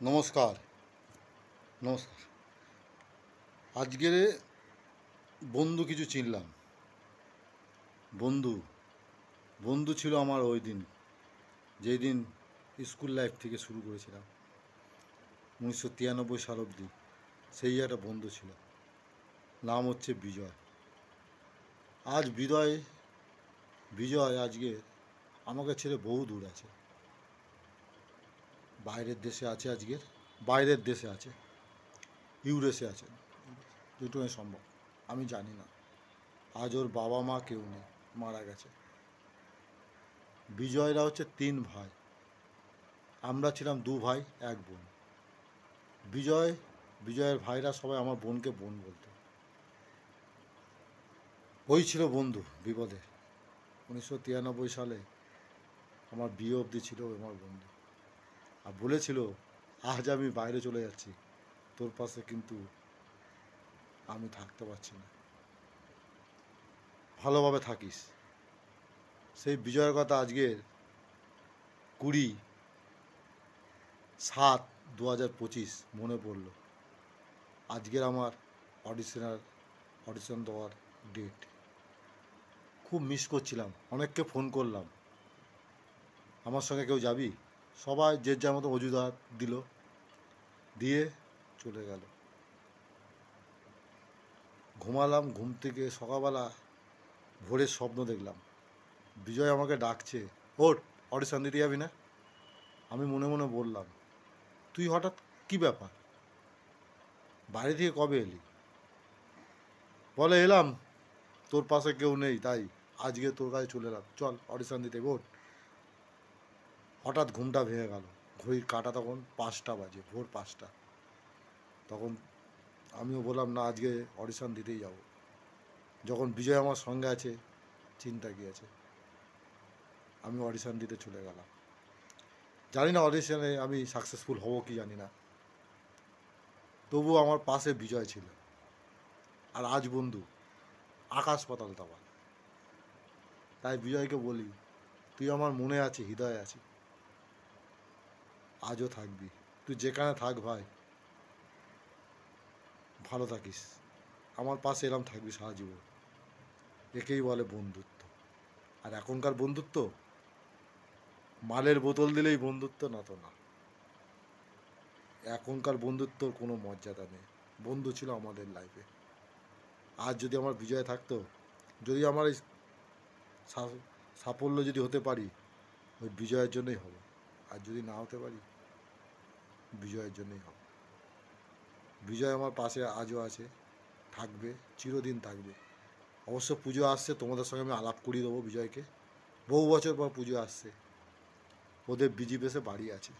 নমস্কার। নমস্কার। আজকে বন্ধু কিছু চিনলাম। বন্ধু বন্ধু ছিল আমার ওই দিন, যেই দিন স্কুল লাইফ থেকে শুরু করেছিলাম 1993 সাল অবধি। সেই একটা বন্ধু ছিল, নাম হচ্ছে বিজয়। আজ বিজয় আজকে আমাকে ছেড়ে বহু দূর আছে, বাইরের দেশে আছে। বাইরের দেশে আছে, ইউরেসে আছে, যেটুকুই সম্ভব আমি জানি না। আজ ওর বাবা মা কেউ নেই, মারা গেছে। বিজয়রা হচ্ছে 3 ভাই, আমরা ছিলাম 2 ভাই 1 বোন। বিজয়ের ভাইরা সবাই আমার বোনকে বোন বলতো। ওই ছিল বন্ধু বিপদে। 1993 সালে আমার বিয়ে অবধি ছিল আমার বন্ধু। আর বলেছিল, আজ আমি বাইরে চলে যাচ্ছি, তোর পাশে কিন্তু আমি থাকতে পারছি না, ভালোভাবে থাকিস। সেই বিজয়ের কথা আজকের 20/7/2025 মনে পড়ল। আজকের আমার অডিশন দেওয়ার ডেট। খুব মিস করছিলাম, অনেককে ফোন করলাম, আমার সঙ্গে কেউ যাবি? সবাই যে যার মতো অজুহাত দিল, দিয়ে চলে গেল। ঘুমালাম, ঘুম থেকে সকালবেলা ভোরের স্বপ্ন দেখলাম, বিজয় আমাকে ডাকছে, ওঠ অডিশন দিতে যাবি না? আমি মনে মনে বললাম, তুই হঠাৎ কি ব্যাপার, বাইরে থেকে কবে এলি? বলে, এলাম, তোর পাশে কেউ নেই তাই আজকে তোর কাছে চলে এলাম, চল অডিশন দিতে, ওঠ। হঠাৎ ঘুমটা ভেঙে গেল। ঘড়ির কাঁটা তখন 5টা বাজে, ভোর 5টা। তখন আমিও বললাম, না, আজকে অডিশন দিতেই যাব। যখন বিজয় আমার সঙ্গে আছে, চিন্তা কী আছে। আমি অডিশন দিতে চলে গেলাম। জানি না অডিশনে আমি সাকসেসফুল হব কি জানি না, তবুও আমার পাশে বিজয় ছিল। আর আজ বন্ধু, আকাশ পাতাল তফাৎ। তাই বিজয়কে বলি, তুই আমার মনে আছে, হৃদয়ে আছি, আজও থাকবি। তুই যেখানে থাক ভাই, ভালো থাকিস, আমার পাশে এরম থাকবি সারা জীবন। একেই বলে বন্ধুত্ব। আর এখনকার বন্ধুত্ব, মালের বোতল দিলেই বন্ধুত্ব, না তো না। এখনকার বন্ধুত্বর কোনো মর্যাদা নেই। বন্ধু ছিল আমাদের লাইফে। আজ যদি আমার বিজয় থাকতো, যদি আমার এই সাফল্য যদি হতে পারি, ওই বিজয়ের জন্যই হবে। আর যদি না হতে পারি, বিজয়ের জন্যই হবে। বিজয় আমার পাশে আজও আছে, থাকবে, চিরদিন থাকবে। অবশ্য পুজো আসছে, তোমাদের সঙ্গে আমি আলাপ করিয়ে দেবো বিজয়কে। বহু বছর পর পুজো আসছে। ওদের বিজি বেসে বাড়ি আছে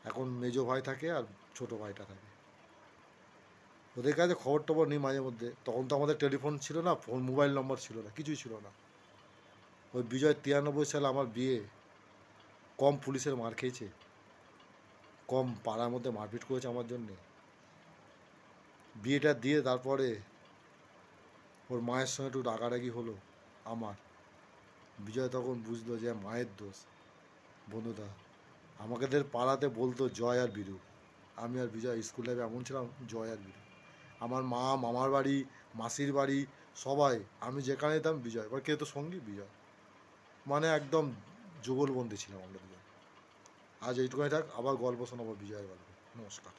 এখন, মেজো ভাই থাকে আর ছোটো ভাইটা থাকে। ওদের কাছে খবর টবর নিই মাঝে মধ্যে। তখন তো আমাদের টেলিফোন ছিল না, ফোন, মোবাইল নম্বর ছিল না, কিছুই ছিল না। ওই বিজয় 93 সালে আমার বিয়ে, কম পুলিশের মার খেয়েছে, কম পাড়ার মধ্যে মারপিট করেছে আমার জন্যে। বিয়েটা দিয়ে তারপরে ওর মায়ের সঙ্গে একটু রাগারাগি হলো আমার। বিজয় তখন বুঝলো যে মায়ের দোষ। বন্ধুদা, আমাদের পাড়াতে বলতো জয় আর বীরু। আমি আর বিজয় স্কুল লাইফে এমন ছিলাম, জয় আর বীরু। আমার মা, মামার বাড়ি, মাসির বাড়ি, সবাই, আমি যেখানে যেতাম বিজয়, এবার কে তো সঙ্গী বিজয়, মানে একদম যুগলবন্দি ছিলাম আমরা দুজন। আজ এইটুকুই থাক, আবার গল্প শোনাবো বিজয়ের গল্প। নমস্কার।